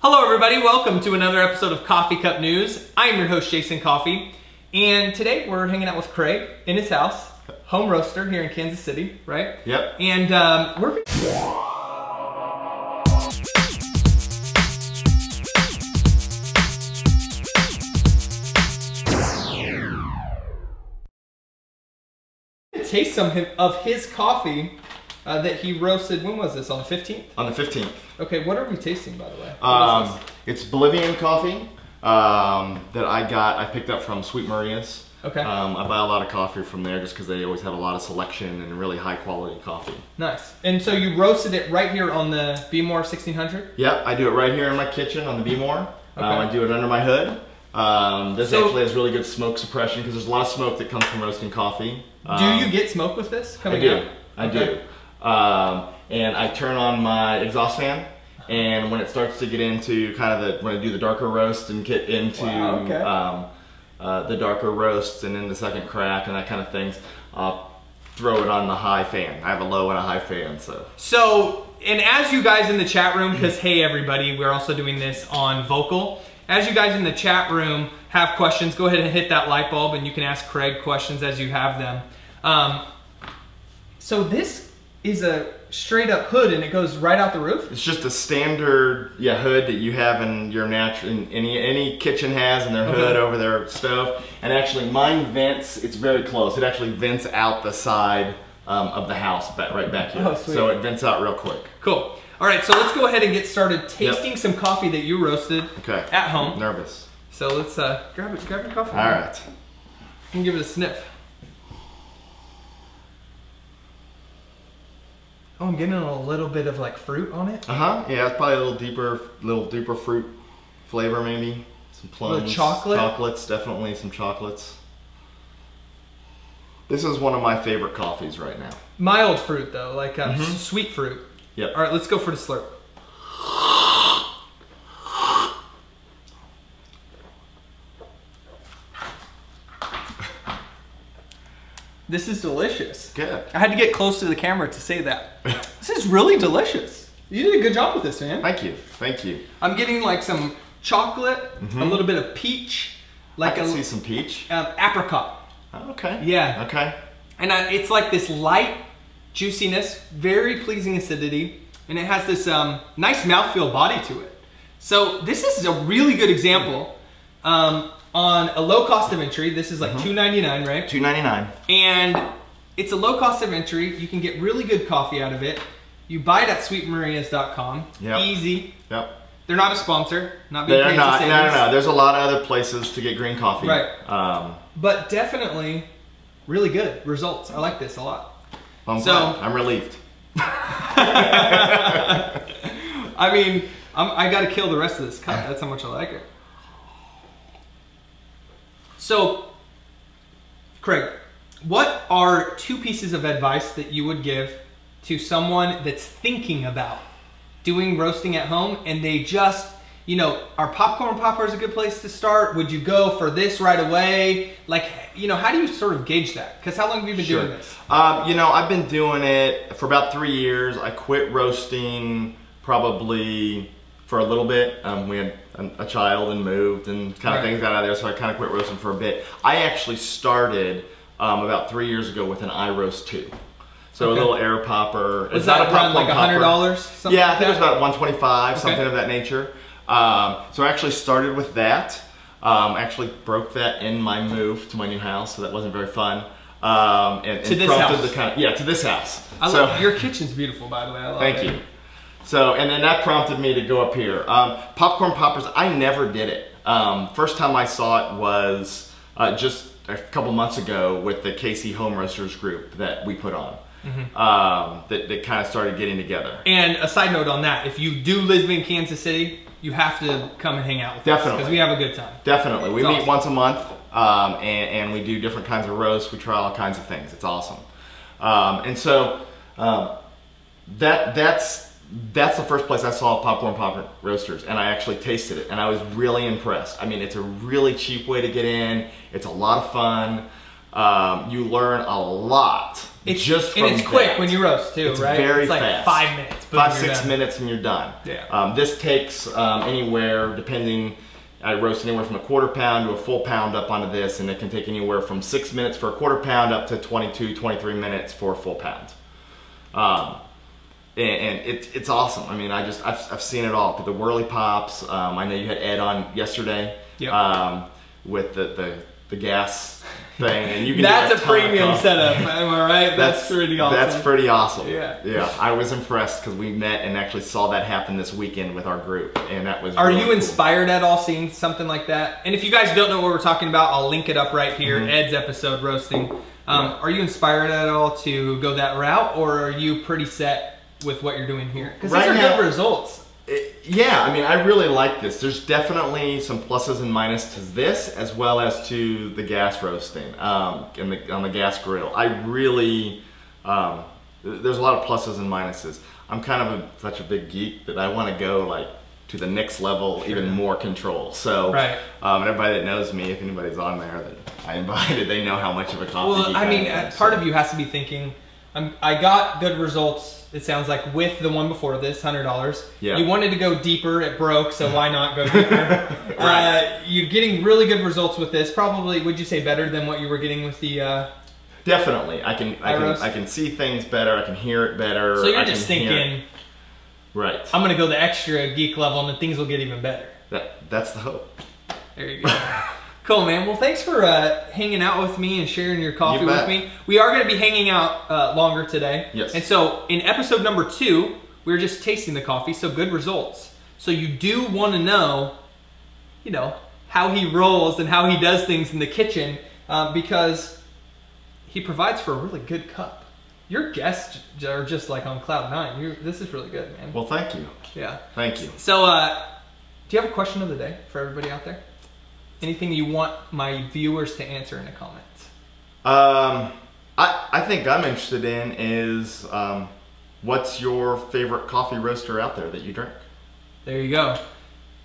Hello everybody, welcome to another episode of Coffee Cup News. I'm your host Jason Coffee, and today we're hanging out with Craig in his house, home roaster here in Kansas City, right? Yep. And we're gonna taste some of his coffee that he roasted. When was this? On the 15th? On the 15th. Okay, what are we tasting, by the way? It's Bolivian coffee that I picked up from Sweet Maria's. Okay. I buy a lot of coffee from there just because they always have a lot of selection and really high quality coffee. Nice. And so you roasted it right here on the Bmore 1600? Yep, I do it right here in my kitchen on the Bmore. Okay. I do it under my hood. This actually has really good smoke suppression because there's a lot of smoke that comes from roasting coffee. Do you get smoke with this coming out? I do. And I turn on my exhaust fan, and when it starts to get into kind of when I do the darker roast and get into the darker roasts and then the second crack and that kind of things, I'll throw it on the high fan. I have a low and a high fan, so. And as you guys in the chat room, because hey everybody, we're also doing this on Vocal. As you guys in the chat room have questions, go ahead and hit that light bulb and you can ask Craig questions as you have them. So this is a straight up hood and it goes right out the roof? It's just a standard hood that you have in your any kitchen has in their hood over their stove. And actually mine vents, it's very close. It actually vents out the side of the house right back here. Oh, sweet. So it vents out real quick. Cool. All right, so let's go ahead and get started tasting some coffee that you roasted at home. I'm nervous. So let's grab your coffee. All right. And give it a sniff. Oh, I'm getting a little bit of like fruit on it. Yeah, it's probably a little deeper fruit flavor maybe. Some plums. Little chocolate. Chocolates, definitely some chocolates. This is one of my favorite coffees right now. Mild fruit though, like sweet fruit. Yep. All right, let's go for the slurp. This is delicious. Good. I had to get close to the camera to say that. This is really delicious. You did a good job with this, man. Thank you. Thank you. I'm getting like some chocolate, a little bit of peach. Like I can see some peach. Apricot. Okay. Yeah. Okay. And it's like this light juiciness, very pleasing acidity, and it has this nice mouthfeel body to it. So this is a really good example. On a low cost of entry, this is like $2.99, right? $2.99. And it's a low cost of entry. You can get really good coffee out of it. You buy it at sweetmarias.com. Yep. Easy. Yep. They're not a sponsor. Not being They're paid not. to say No. this. There's a lot of other places to get green coffee. Right. But definitely really good results. I like this a lot. Well, I'm relieved. I mean, I got to kill the rest of this cup. That's how much I like it. So, Craig, what are two pieces of advice that you would give to someone that's thinking about doing roasting at home and they just, are popcorn poppers a good place to start? Would you go for this right away? Like, how do you sort of gauge that? Because how long have you been doing this? I've been doing it for about 3 years. I quit roasting probably for a little bit. We had a child and moved and kind of things got out of there, so I kind of quit roasting for a bit. I actually started about 3 years ago with an iRoast 2. So a little air popper. Was that around like $100? Yeah, I think it was about $125, something of that nature. So I actually started with that. Actually broke that in my move to my new house, so that wasn't very fun. And to this house? To this house. Your kitchen's beautiful, by the way. I love it. Thank you. So, and then that prompted me to go up here. Popcorn poppers, I never did it. First time I saw it was just a couple months ago with the KC Home Roasters group that we put on. That kind of started getting together. And a side note on that, if you do live in Kansas City, you have to come and hang out with us because we have a good time. Definitely. We meet once a month and we do different kinds of roasts. We try all kinds of things. It's awesome. And so that's the first place I saw popcorn popper roasters, and I actually tasted it and I was really impressed. I mean, it's a really cheap way to get in. It's a lot of fun. You learn a lot It's just and from it's quick that. when you roast too, It's right? very it's like fast. 5 minutes. boom, 5, you're 6 done. minutes and you're done. Yeah. This takes anywhere, depending, I roast anywhere from a 1/4 pound to a full pound up onto this, and it can take anywhere from 6 minutes for a 1/4 pound up to 22, 23 minutes for a full pound. And it's awesome. I mean, I've seen it all. The whirly pops. I know you had Ed on yesterday. Yep. With the gas thing, and you can That's do a ton of premium coffee. setup. Am I right? That's pretty awesome. That's pretty awesome. Yeah. I was impressed because we met and actually saw that happen this weekend with our group, and that was. Are really you cool. inspired at all seeing something like that? And if you guys don't know what we're talking about, I'll link it up right here. Mm-hmm. Ed's episode roasting. Are you inspired at all to go that route, or are you pretty set with what you're doing here? Because these are good results. Yeah, I mean, I really like this. There's definitely some pluses and minuses to this, as well as to the gas roasting on the gas grill. I really, there's a lot of pluses and minuses. I'm kind of such a big geek that I want to go like to the next level, even more control. So, everybody that knows me, if anybody's on there that I invited, they know how much of a coffee geek I mean, I am. part of you has to be thinking, I got good results. It sounds like with the one before this, $100. Yeah. You wanted to go deeper, it broke, so why not go deeper? You're getting really good results with this. Probably, would you say better than what you were getting with the? Definitely, I can see things better. I can hear it better. So you're just thinking, right? I'm gonna go the extra geek level, and then things will get even better. That's the hope. There you go. Cool, man. Well, thanks for hanging out with me and sharing your coffee with me. We are going to be hanging out longer today. Yes. And so in episode number 2, we were just tasting the coffee, so good results. So you do want to know, how he rolls and how he does things in the kitchen because he provides for a really good cup. Your guests are just like on cloud 9. This is really good, man. Well, thank you. Yeah. Thank you. So do you have a question of the day for everybody out there? Anything you want my viewers to answer in the comments? I think I'm interested in is what's your favorite coffee roaster out there that you drink? There you go.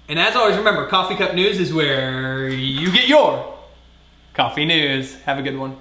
And as always, remember, Coffee Cup News is where you get your coffee news. Have a good one.